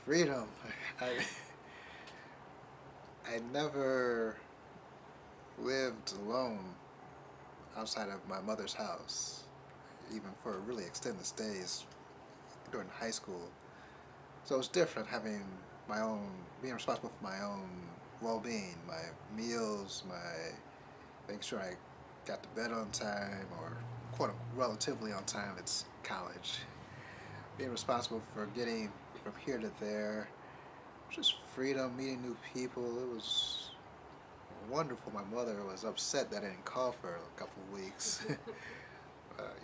Freedom. I, I never lived alone outside of my mother's house, even for really extended stays during high school. So it was different having my own, being responsible for my own well-being, my meals, my making sure I got to bed on time, or quote unquote relatively on time. It's college. Being responsible for getting from here to there, just freedom, meeting new people. It was wonderful. My mother was upset that I didn't call for a couple of weeks.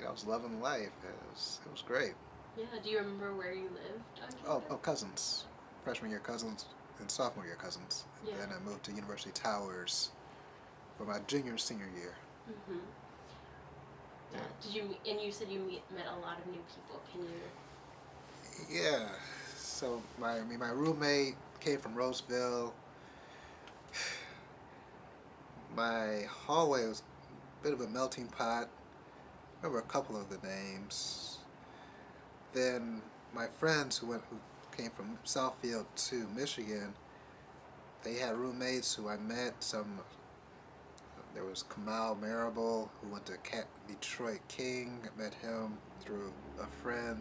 I was loving life. It was great. Yeah, do you remember where you lived on Oh, campus? cousins. Freshman year cousins and sophomore year cousins. Yeah. And then I moved to University Towers for my junior and senior year. Mm-hmm. Yeah. Yeah. And you said you met a lot of new people. Can you? Yeah. So my roommate came from Roseville. My hallway was a bit of a melting pot. I remember a couple of the names. Then my friends who came from Southfield to Michigan, they had roommates who I met. There was Kamal Marable, who went to Detroit King. I met him through a friend.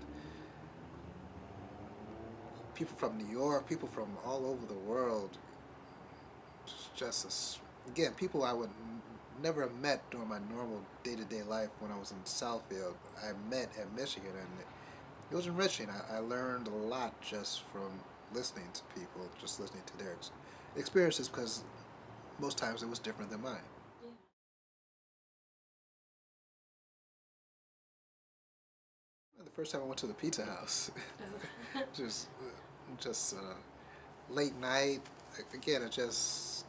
People from New York, people from all over the world. Again, people I would never have met during my normal day-to-day life when I was in Southfield. I met at Michigan, and it was enriching. I learned a lot just from listening to people, just listening to their experiences, because most times it was different than mine. Yeah. The first time I went to the pizza house, Oh. just late night. Again, it's just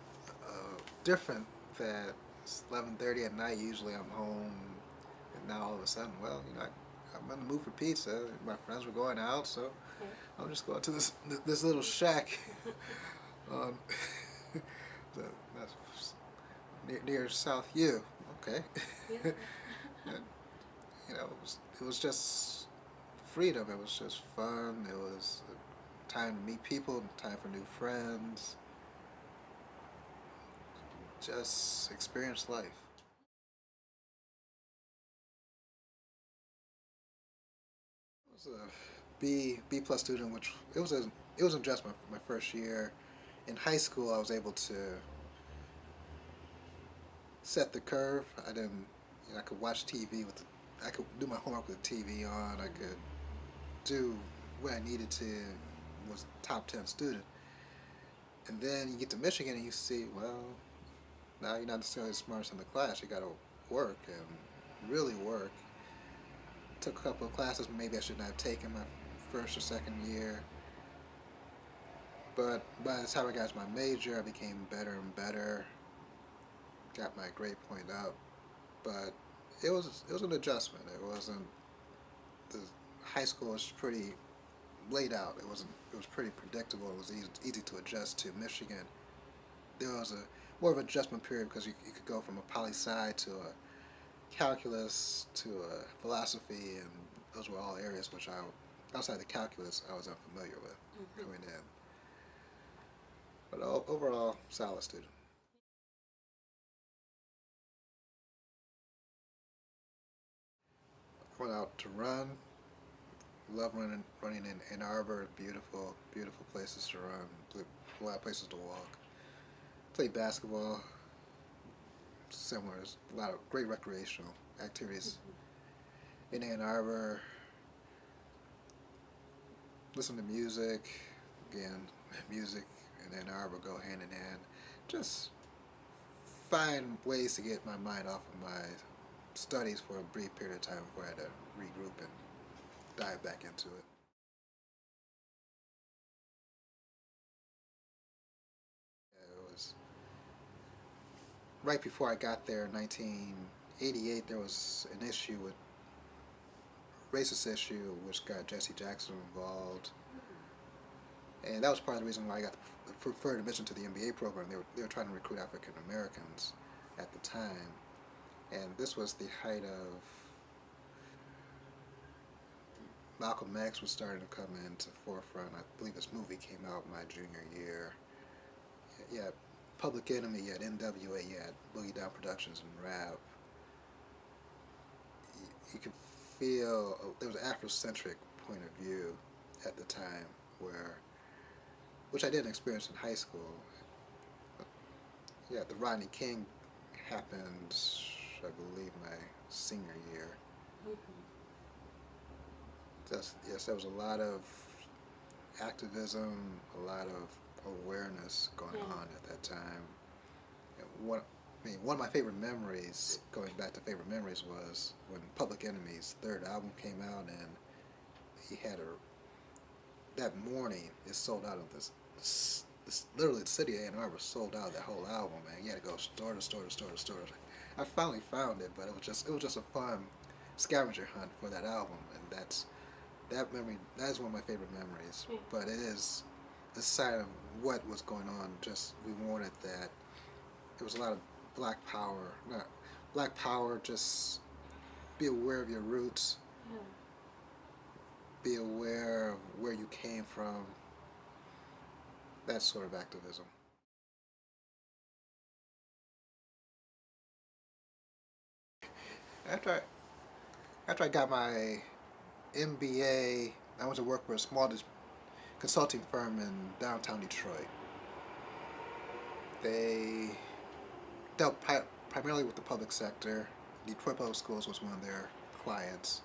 different that it's 11:30 at night. Usually I'm home, and now all of a sudden, well, I'm in the mood for pizza. My friends were going out, so I'm just going to this little shack on that's near South U. Okay. Yeah. And, it was just freedom. It was just fun. It was time to meet people, time for new friends, just experience life. I was a B plus student, which it wasn't just my first year. In high school, I was able to set the curve. I didn't, I could watch TV I could do my homework with the TV on. I could do what I needed to. Was a top 10 student, and then you get to Michigan and you see, well, now you're not necessarily the smartest in the class. You got to work and really work. Took a couple of classes maybe I should not have taken my first or second year. But by the time I got to my major, I became better and better. Got my grade point up, but it was an adjustment. It wasn't the high school was pretty laid out. It was pretty predictable. It was easy to adjust to. Michigan, there was a more of an adjustment period because you could go from a poli sci to a calculus to a philosophy, and those were all areas which outside the calculus, I was unfamiliar with Mm-hmm. coming in. But overall, solid student. Went out to run. Love running in Ann Arbor. Beautiful, beautiful places to run. A lot of places to walk. Played basketball. Similar. There's a lot of great recreational activities in Ann Arbor. Listen to music. Again, music and Ann Arbor go hand in hand. Just find ways to get my mind off of my studies for a brief period of time before I had to regroup and dive back into it. It was right before I got there in 1988. There was an issue with racist issue which got Jesse Jackson involved, and that was part of the reason why I got the preferred admission to the MBA program. They were trying to recruit African Americans at the time, and this was the height of Malcolm X was starting to come into forefront. I believe this movie came out my junior year. Yeah, Public Enemy, you had NWA, you had Boogie Down Productions and rap. You could feel there was an Afrocentric point of view at the time where, which I didn't experience in high school. Yeah, the Rodney King happened, I believe, my senior year. Yes, there was a lot of activism, a lot of awareness going on at that time. And one of my favorite memories, going back to favorite memories, was when Public Enemy's third album came out, and he had that morning it sold out of this literally the city of Ann Arbor sold out of that whole album, man. You had to go store to store to store to store. I finally found it, but it was just a fun scavenger hunt for that album, and that is one of my favorite memories. But it is a sign of what was going on. Just we wanted that. There was a lot of black power, not black power. Just be aware of your roots. Be aware of where you came from. That sort of activism. After I got my MBA, I went to work for a small consulting firm in downtown Detroit. They dealt primarily with the public sector. Detroit Public Schools was one of their clients.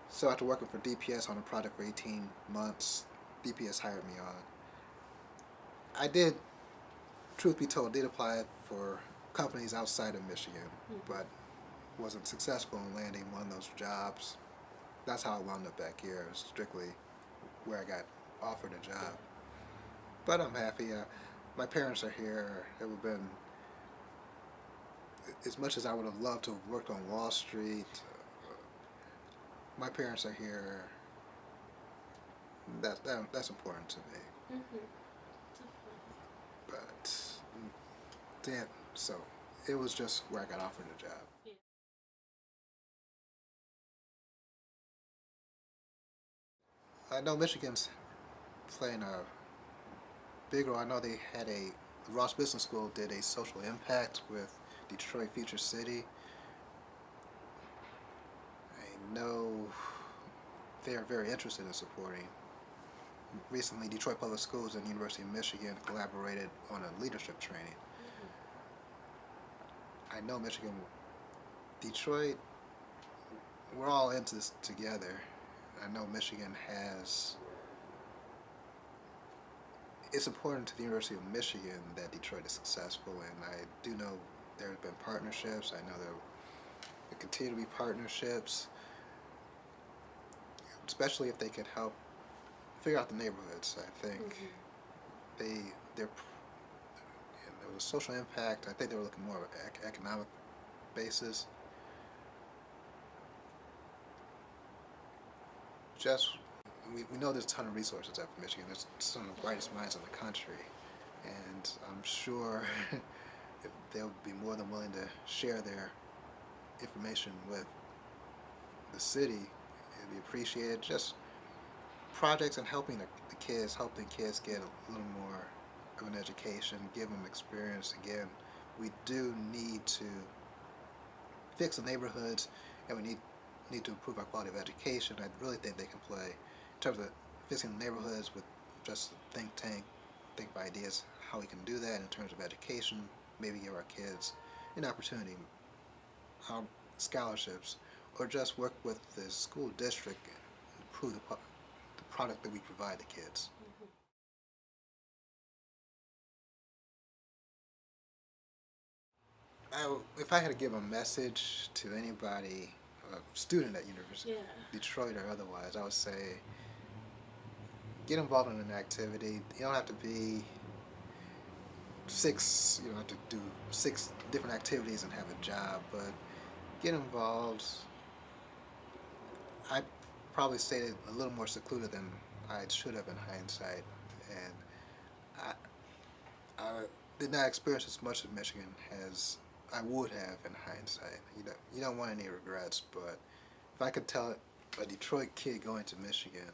So after working for DPS on a project for 18 months, DPS hired me on. I did, truth be told, did apply for companies outside of Michigan, but wasn't successful in landing one of those jobs. That's how I wound up back here, strictly where I got offered a job. But I'm happy. My parents are here. It would have been, as much as I would have loved to have worked on Wall Street, my parents are here. That's important to me. But then, so it was just where I got offered a job. I know Michigan's playing a big role. I know they had the Ross Business School did a social impact with Detroit Future City. I know they're very interested in supporting. Recently, Detroit Public Schools and the University of Michigan collaborated on a leadership training. I know Michigan, Detroit, we're all into this together. I know Michigan has, it's important to the University of Michigan that Detroit is successful, and I do know there have been partnerships. I know there will continue to be partnerships, especially if they can help figure out the neighborhoods. I think there was a social impact. I think they were looking more of an economic basis. Just we know there's a ton of resources out for Michigan. There's some of the brightest minds in the country, and I'm sure they'll be more than willing to share their information with the city. It'd be appreciated. Just projects and helping the kids, helping kids get a little more of an education, give them experience. Again, we do need to fix the neighborhoods, and we need to improve our quality of education. I really think they can play in terms of fixing the neighborhoods with just a think tank, think of ideas how we can do that in terms of education. Maybe give our kids an opportunity, scholarships, or just work with the school district and improve the product that we provide the kids. If I had to give a message to anybody, a student at University of Detroit or otherwise, I would say get involved in an activity. You don't have to be you don't have to do 6 different activities and have a job, but get involved. I probably stayed a little more secluded than I should have in hindsight, and I did not experience as much of Michigan as I would have in hindsight. You don't want any regrets, but if I could tell a Detroit kid going to Michigan,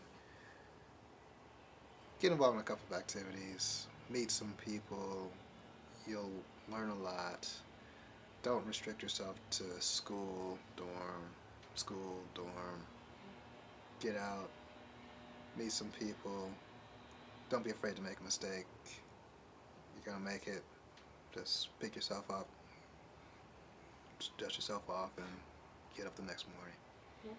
get involved in a couple of activities, meet some people, you'll learn a lot. Don't restrict yourself to school, dorm. Get out, meet some people. Don't be afraid to make a mistake. You're gonna make it. Just pick yourself up, dust yourself off, and get up the next morning. Yeah.